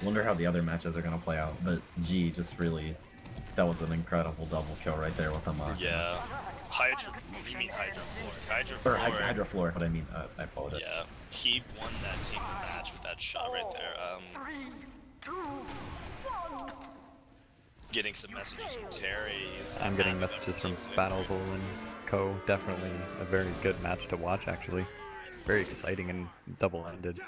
Wonder how the other matches are gonna play out, but G just really, that was an incredible double kill right there with him. yeah, Hydra. What do you mean Hydra Floor? Hydra Floor, but I mean, I apologize. Yeah, he won that team the match with that shot right there. 3, 2, 1. Getting some messages from Terry. I'm getting messages from Battleful and Co. Definitely a very good match to watch, actually. Very exciting and double-ended.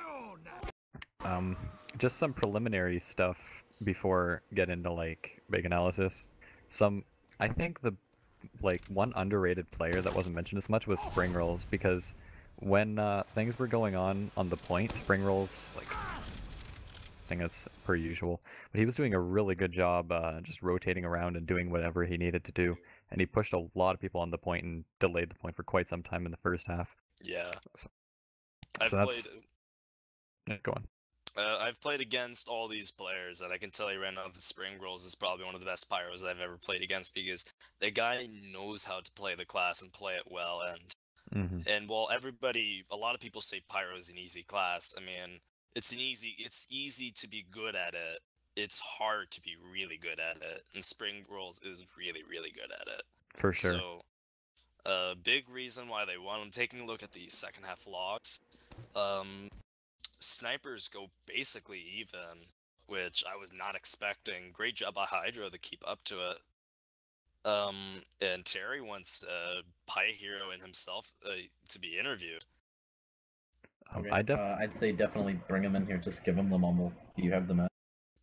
Just some preliminary stuff before getting into like big analysis. I think the one underrated player that wasn't mentioned as much was Spring Rolls, because when things were going on the point, Spring Rolls, like, I think that's per usual, but he was doing a really good job just rotating around and doing whatever he needed to do, and he pushed a lot of people on the point and delayed the point for quite some time in the first half. Yeah. Go on. I've played against all these players, and I can tell you right now that Spring Rolls is probably one of the best pyros I've ever played against, because the guy knows how to play the class and play it well. And while a lot of people say pyro is an easy class, I mean, it's easy to be good at it. It's hard to be really good at it, and Spring Rolls is really, really good at it. For sure. So, big reason why they won. I'm taking a look at the second half logs. Snipers go basically even, which I was not expecting. Great job by Hydra to keep up to it. And Terry wants Pi Hero and himself to be interviewed. Okay. I'd say definitely bring him in here. Just give him the mumble. Do you have the match?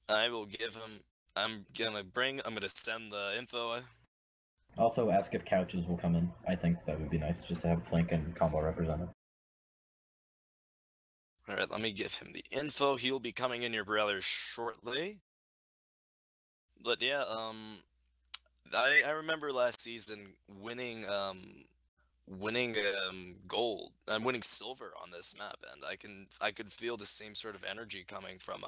I will give him. I'm gonna send the info. Also, ask if couches will come in. I think that would be nice, just to have flank and combo represented. Alright, let me give him the info. He'll be coming in your brother shortly. But yeah, I remember last season winning gold. I'm winning silver on this map, and I could feel the same sort of energy coming from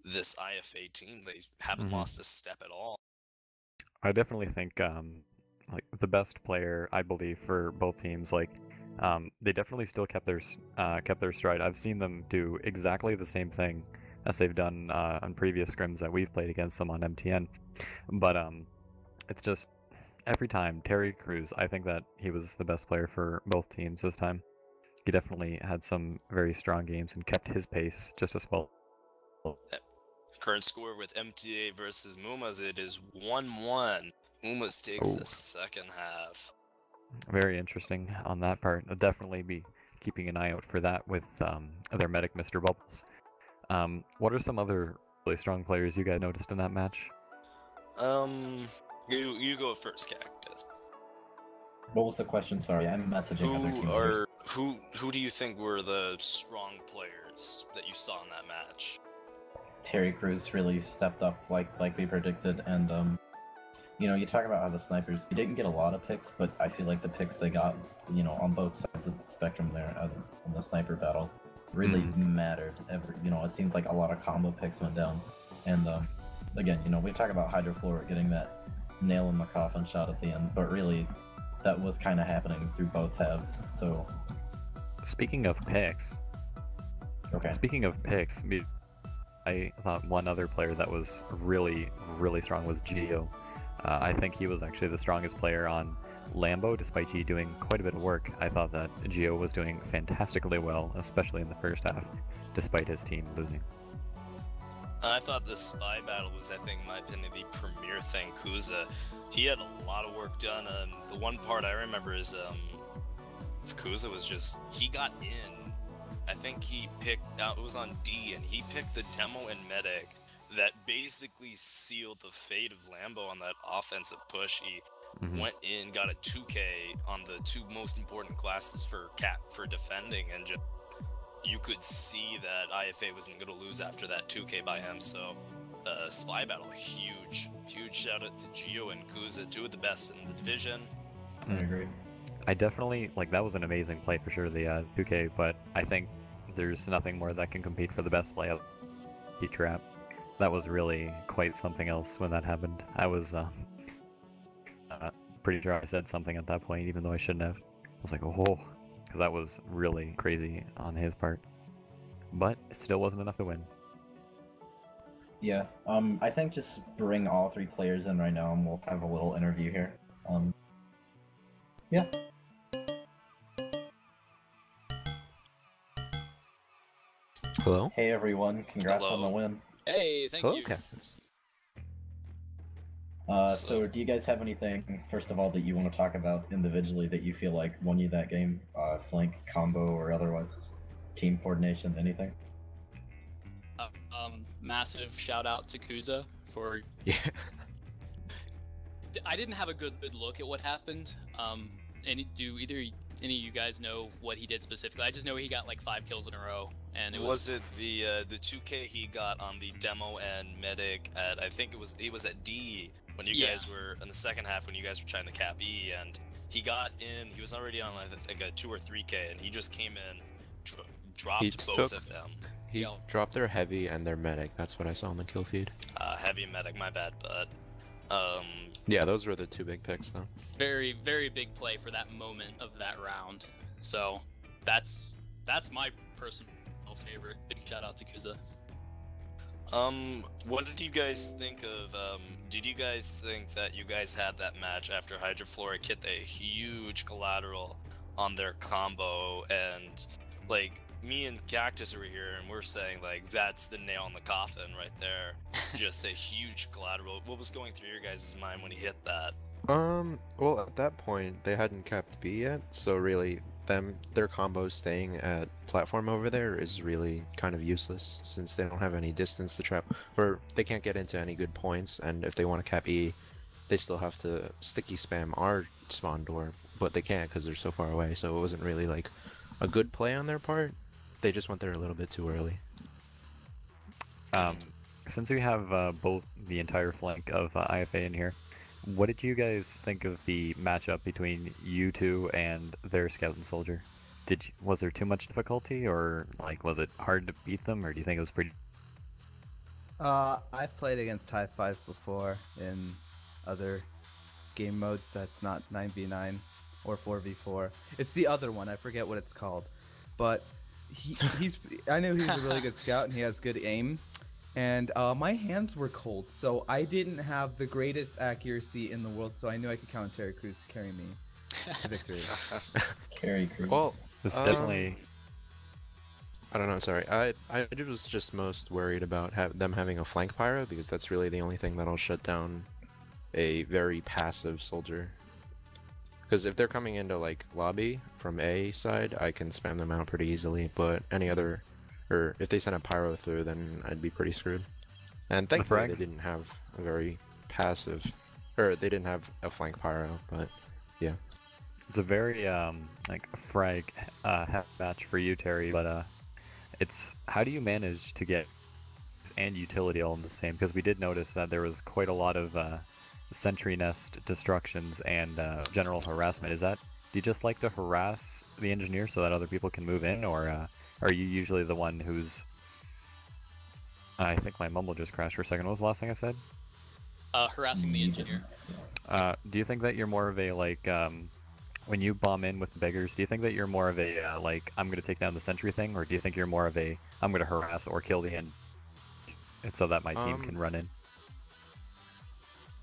this IFA team. They haven't lost a step at all. I definitely think like the best player, I believe, for both teams, like they definitely still kept their stride. I've seen them do exactly the same thing as they've done on previous scrims that we've played against them on MTN. But it's just every time Terry Crews, I think that he was the best player for both teams this time. He definitely had some very strong games and kept his pace just as well. Current score with MTA versus Mumas, it is 1-1. Mumas takes the second half. Very interesting on that part. I'll definitely be keeping an eye out for that with their medic, Mr. Bubbles. What are some other really strong players you guys noticed in that match? You go first, Cactus. What was the question? Sorry, I'm messaging other team members. Who do you think were the strong players that you saw in that match? Terry Crews really stepped up like we predicted, and you know, you talk about how the snipers, they didn't get a lot of picks, but I feel like the picks they got, you know, on both sides of the spectrum there in the sniper battle really mattered. You know, it seemed like a lot of combo picks went down, and again, you know, we talk about Hydro Floor getting that nail in the coffin shot at the end, but really that was kind of happening through both halves. So speaking of picks, I thought one other player that was really, really strong was Geo. I think he was actually the strongest player on LAMBO, despite G doing quite a bit of work. I thought that Geo was doing fantastically well, especially in the first half, despite his team losing. I thought the spy battle was, I think, in my opinion, the premier thing. Kuza, he had a lot of work done. The one part I remember is Kuza was just, he got in. I think he picked out, it was on D, and he picked the demo and medic that basically sealed the fate of LAMBO on that offensive push. He went in, got a 2K on the two most important classes for defending, and just, you could see that IFA wasn't going to lose after that 2K by him. So spy battle, huge shout out to Geo and Kuza, two of the best in the division. I agree. I definitely, like, that was an amazing play for sure, the 2K, but I think there's nothing more that can compete for the best play of the trap. That was really quite something else when that happened. I was pretty sure I said something at that point, even though I shouldn't have. I was like, oh, because that was really crazy on his part. But it still wasn't enough to win. Yeah, I think just bring all 3 players in right now and we'll have a little interview here. Yeah. Hello? Hey everyone, congrats on the Hello. win. Hey, thank Hello, you. Cactus. So do you guys have anything, first of all, that you want to talk about individually that you feel like won you that game? Flank, combo, or otherwise? Team coordination, anything? Massive shout out to Kuza for. Yeah. I didn't have a good look at what happened. Do either any of you guys know what he did specifically? I just know he got like 5 kills in a row, and it Was it the 2K he got on the demo and medic at, I think it was at D when you guys were in the second half when you guys were trying to cap E, and he got in, he was already on I think a 2 or 3K, and he just came in, dropped both of them. He dropped their heavy and their medic. That's what I saw on the kill feed. Heavy medic, my bad, but Yeah, those were the 2 big picks, though. very, very big play for that moment of that round. So that's my personal favorite. Big shout out to Kuza. what did you guys think of, did you guys think that you guys had that match after Hydrofluoric hit a huge collateral on their combo, and, like, me and Cactus over here, and we're saying, like, that's the nail in the coffin right there. Just a huge collateral. What was going through your guys' mind when he hit that? Well, at that point, they hadn't capped B yet, so really, their combo staying at platform over there is really kind of useless, since they don't have any distance to trap, or they can't get into any good points, and if they want to cap E, they still have to sticky spam our spawn door, but they can't because they're so far away, so it wasn't really, like, a good play on their part. They just went there a little bit too early. Since we have both the entire flank of IFA in here, what did you guys think of the matchup between you two and their scout and soldier? Was there too much difficulty, or like was it hard to beat them, or do you think it was pretty? I've played against High 5 before in other game modes that's not 9v9 or 4v4. It's the other one, I forget what it's called, but I knew he was a really good scout and he has good aim, and my hands were cold, so I didn't have the greatest accuracy in the world, so I knew I could count on Terry Crews to carry me to victory. Terry Crews. Well, It's definitely. I don't know, sorry. I was just most worried about them having a flank pyro, because that's really the only thing that'll shut down a very passive soldier. Because if they're coming into, like, lobby from A side, I can spam them out pretty easily, but any other, or if they send a pyro through, then I'd be pretty screwed. And thankfully they didn't have a very passive, or they didn't have a flank pyro, but yeah. It's a very like frag half match for you, Terry, but it's how do you manage to get and utility all in the same? Because we did notice that there was quite a lot of sentry nest destructions and general harassment. Do you just like to harass the engineer so that other people can move in, or are you usually the one who's... I think my mumble just crashed for a second. What was the last thing I said? Harassing the engineer. Do you think that you're more of a, like, when you bomb in with the beggars, do you think that you're more of a, like, I'm going to take down the sentry thing, or do you think you're more of a, I'm going to harass or kill the end, so that my team can run in?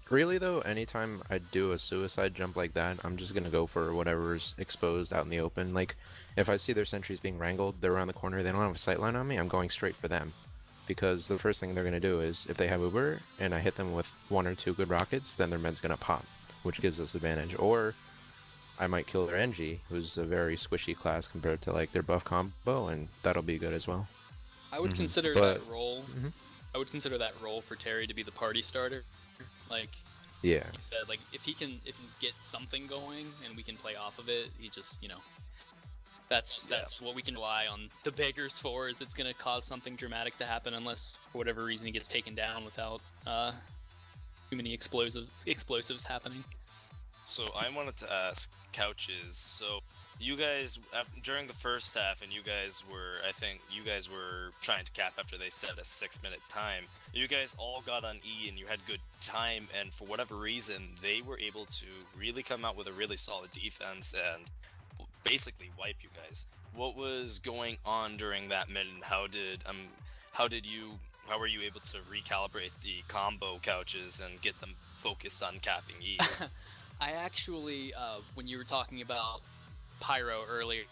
Really though, anytime I do a suicide jump like that, I'm just gonna go for whatever's exposed out in the open. Like, if I see their sentries being wrangled, they're around the corner, they don't have a sightline on me, I'm going straight for them. Because the first thing they're gonna do is, if they have Uber, and I hit them with 1 or 2 good rockets, then their med's gonna pop, which gives us advantage. Or, I might kill their NG, who's a very squishy class compared to, like, their buff combo, and that'll be good as well. I would consider that role. I would consider that role for Terry to be the party starter. Like, yeah, he said, like, if he can get something going and we can play off of it, he just, you know, that's what we can rely on the beggars for. Is it's gonna cause something dramatic to happen, unless for whatever reason he gets taken down without too many explosives happening. So I wanted to ask Couches. So you guys during the first half, and I think you guys were trying to cap after they set a 6-minute time. You guys all got on E, and you had good time, and for whatever reason, they were able to really come out with a really solid defense and basically wipe you guys. What was going on during that minute? And how were you able to recalibrate the combo Couches and get them focused on capping E? I actually, when you were talking about Pyro earlier,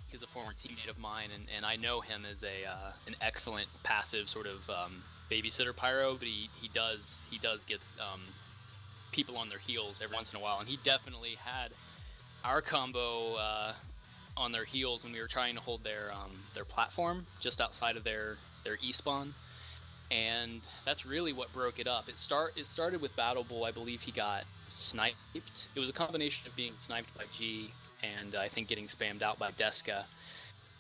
he's a former teammate of mine, and I know him as an excellent passive sort of babysitter Pyro, but he does get people on their heels every once in a while, and he definitely had our combo on their heels when we were trying to hold their platform just outside of their E-spawn. And that's really what broke it up. It started with Battle Bull. I believe he got sniped. It was a combination of being sniped by G and I think getting spammed out by Deska.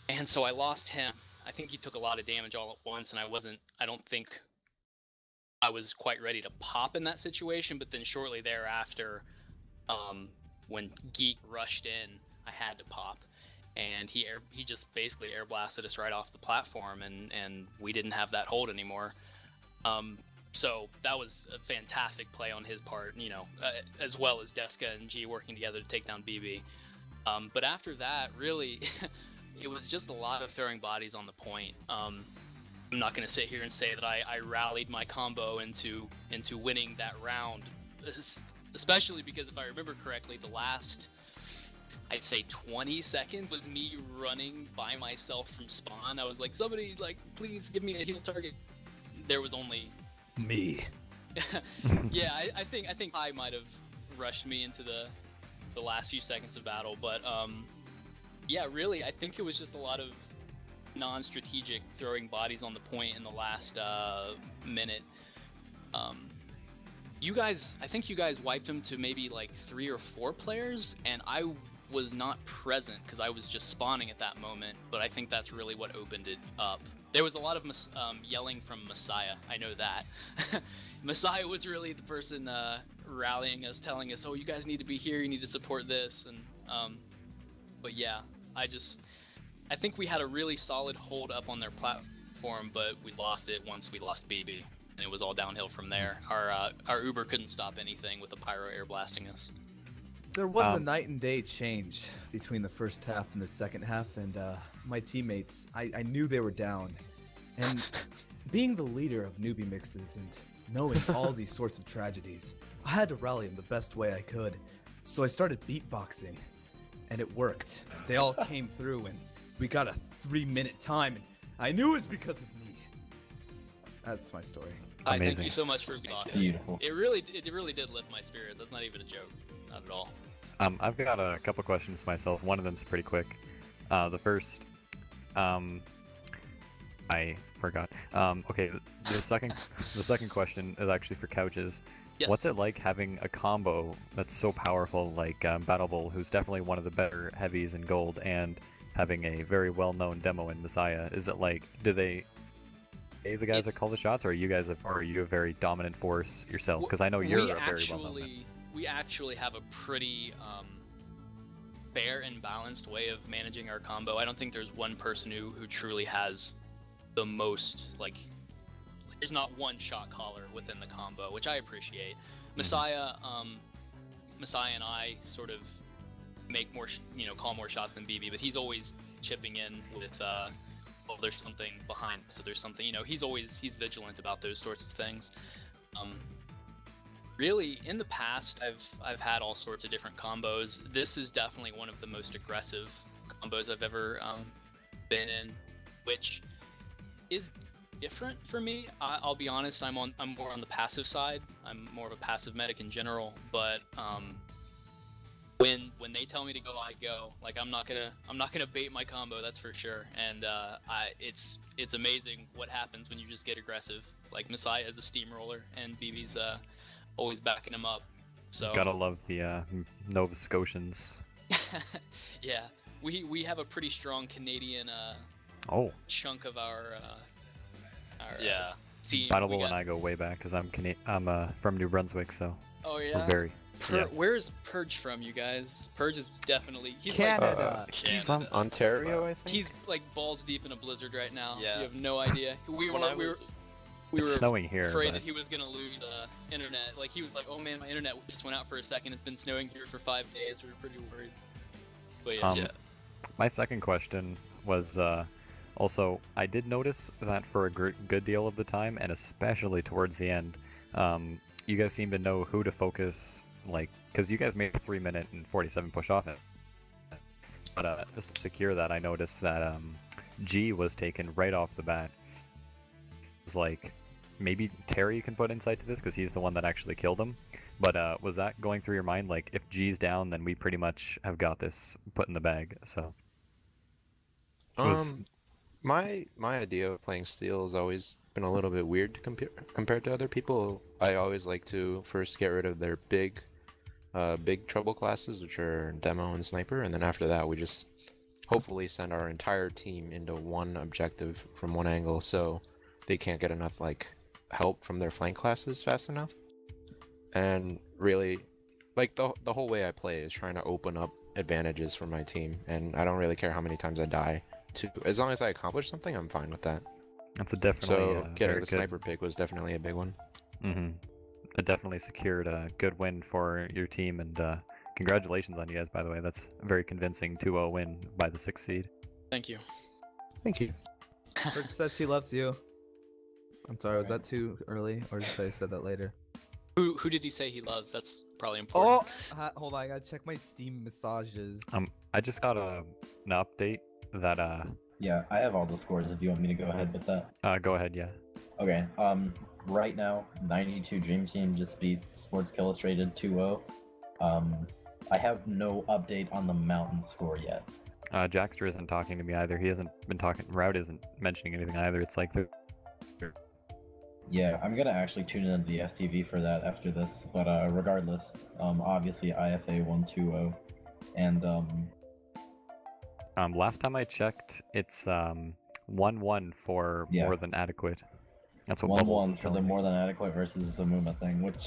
And so I lost him. I think he took a lot of damage all at once, and I don't think I was quite ready to pop in that situation. But then shortly thereafter, when Geek rushed in, I had to pop. And he just basically air blasted us right off the platform, and we didn't have that hold anymore. So that was a fantastic play on his part, as well as Deska and G working together to take down BB. But after that, really, it was just a lot of throwing bodies on the point. I'm not going to sit here and say that I rallied my combo into winning that round, especially because if I remember correctly, the last, I'd say 20 seconds was me running by myself from spawn. I was like, somebody, please give me a heal target. There was only me. Yeah, I think I might have rushed me into the last few seconds of battle, but yeah, really, I think it was just a lot of non-strategic throwing bodies on the point in the last minute. I think you guys wiped them to maybe like 3 or 4 players, and I was not present because I was just spawning at that moment, but I think that's really what opened it up. There was a lot of yelling from Messiah, I know that. Messiah was really the person rallying us, telling us, oh, you guys need to be here, you need to support this, and but yeah, I think we had a really solid hold up on their platform, but we lost it once we lost BB, and it was all downhill from there. Our Uber couldn't stop anything with the pyro air blasting us. There was a night and day change between the first half and the second half, and my teammates, I knew they were down. And being the leader of newbie mixes and knowing all these sorts of tragedies, I had to rally them the best way I could. So I started beatboxing, and it worked. They all came through, and we got a 3-minute time, and I knew it was because of me. That's my story. Thank you so much for beatboxing. Beautiful. It really did lift my spirit. That's not even a joke. Not at all. I've got a couple questions myself. One of them's pretty quick. The first, I forgot. Okay, the second question is actually for Couches. Yes. What's it like having a combo that's so powerful like Battle Bull, who's definitely one of the better heavies in gold, and having a very well-known demo in Messiah? Is it like, do they the guys that call the shots, or are you a very dominant force yourself? Because I know you're a very well-known. We actually have a pretty fair and balanced way of managing our combo. I don't think there's one person who truly has the most, there's not one shot caller within the combo, which I appreciate. Messiah and I sort of make more, call more shots than BB, but he's always chipping in with, well, there's something behind, so there's something, he's vigilant about those sorts of things. Really, in the past, I've had all sorts of different combos. This is definitely one of the most aggressive combos I've ever been in, which is different for me. I'll be honest, I'm more on the passive side. I'm more of a passive medic in general, but when they tell me to go, I go. Like, I'm not gonna bait my combo, that's for sure. And it's amazing what happens when you just get aggressive. Like, Messiah is a steamroller, and BB's always backing him up. So gotta love the Nova Scotians. Yeah, we have a pretty strong Canadian chunk of our yeah team. Battle Bull and I go way back because I'm from New Brunswick, so oh yeah, we're very Yeah. Where's Purge from, you guys? Purge is definitely he's Canada. Canada. Some Ontario, I think. He's like balls deep in a blizzard right now. Yeah. You have no idea. We When I was- were snowing here. afraid but- that he was gonna lose internet. Like he was like, oh man, my internet just went out for a second. It's been snowing here for 5 days. We were pretty worried. But yeah, Yeah. My second question was also, I did notice that for a good deal of the time, and especially towards the end, you guys seem to know who to focus, like, because you guys made a 3-minute and 47 push off it. But just to secure that, I noticed that G was taken right off the bat. It was like, maybe Terry can put insight to this because he's the one that actually killed him. But was that going through your mind? Like, if G's down, then we pretty much have got this put in the bag. So. Was- My idea of playing Steel has always been a little bit weird compared to other people. I always like to first get rid of their big trouble classes, which are Demo and Sniper, and then after that we just hopefully send our entire team into one objective from one angle, so they can't get enough like help from their flank classes fast enough. And really, like the whole way I play is trying to open up advantages for my team, and I don't really care how many times I die. As long as I accomplish something, I'm fine with that. That's a definitely So getting very the sniper pick was definitely a big one. It definitely secured a good win for your team, and congratulations on you guys, by the way. That's a very convincing 2-0 win by the 6th seed. thank you. Thank you. Purge says he loves you. I'm sorry, was that too early, or did I say that later? Who did he say he loves? That's probably important. Oh, hold on, I gotta check my Steam massages. I just got an update that Yeah, I have all the scores if you want me to go ahead with that. go ahead, yeah. Okay, right now, 92 Dream Team just beat Sports Illustrated 2-0. I have no update on the Mountain score yet. Jackster isn't talking to me either. He hasn't been talking. Route isn't mentioning anything either. It's like Yeah, I'm gonna actually tune into the STV for that after this, but regardless, obviously IFA won 2-0, and last time I checked, it's 1-1 for Yeah. more than adequate. That's what 1-1 Bubbles was for the telling me. more than adequate versus the Muma thing, which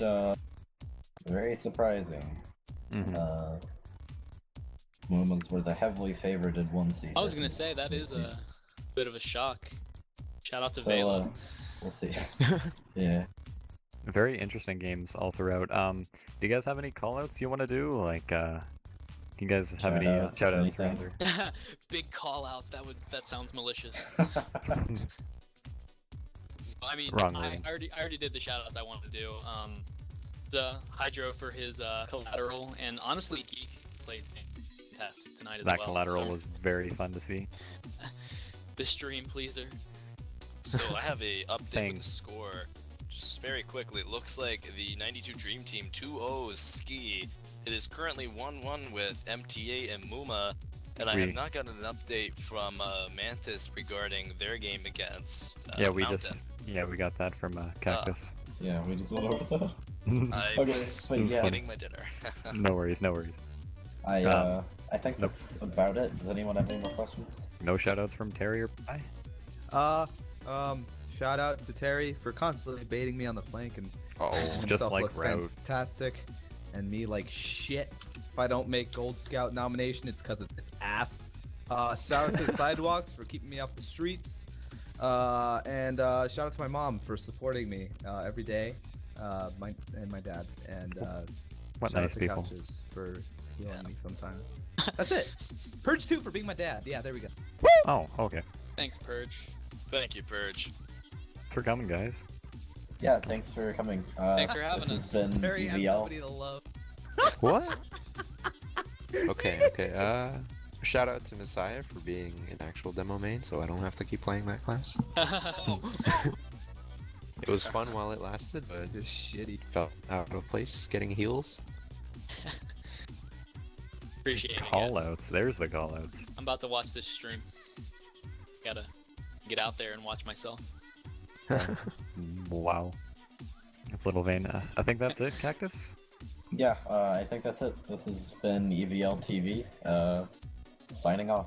very surprising. Mhm. Mumas were the heavily favorited 1 seed. I was gonna versus say that 2 is seed. a bit of a shock. Shout out to So Vela. we'll see. Yeah. Very interesting games all throughout. Do you guys have any callouts you want to do? Like, do you guys have any Shoutouts, shoutouts anything? rather? Big call out. That sounds malicious. I mean, Wrong I reading. already did the shoutouts I wanted to do. The Hydro for his collateral, and honestly, Geek played fantastic tonight as That well. collateral so- was very fun to see. the stream pleaser. So I have a update with the Thanks. score. Just very quickly, it looks like the 92 Dream Team 2-0 Ski. It is currently 1-1 with MTA and Muma, and I have not gotten an update from Mantis regarding their game against Yeah, we Mountain. we got that from Cactus. Yeah, we just went over that. I Okay, was but yeah. getting my dinner. No worries, no worries. I think that's about it. Does anyone have any more questions? No shoutouts from Terry or Pi? Shout out to Terry for constantly baiting me on the flank and making just himself like look Route. fantastic, and me like shit. If I don't make Gold Scout nomination, it's because of this ass. Shout out to Sidewalks for keeping me off the streets, and shout out to my mom for supporting me every day, my dad, and What shout nice out to people. Couches for healing me sometimes. That's it. Purge 2 for being my dad. Yeah, there we go. Oh, okay. Thanks, Purge. Thank you, Purge. Thanks for coming, guys. Yeah, thanks for coming. Thanks for having this us. has been Terry has EVL. nobody to love. What? Okay. Shout out to Messiah for being an actual demo main, so I don't have to keep playing that class. It was fun while it lasted, but This shitty. felt out of place getting heals. Appreciate it. guys. Callouts. There's the callouts. I'm about to watch this stream. Gotta get out there and watch myself. Wow. That's little vain. I think that's it, Cactus. Yeah, I think that's it. This has been EVL TV. Signing off.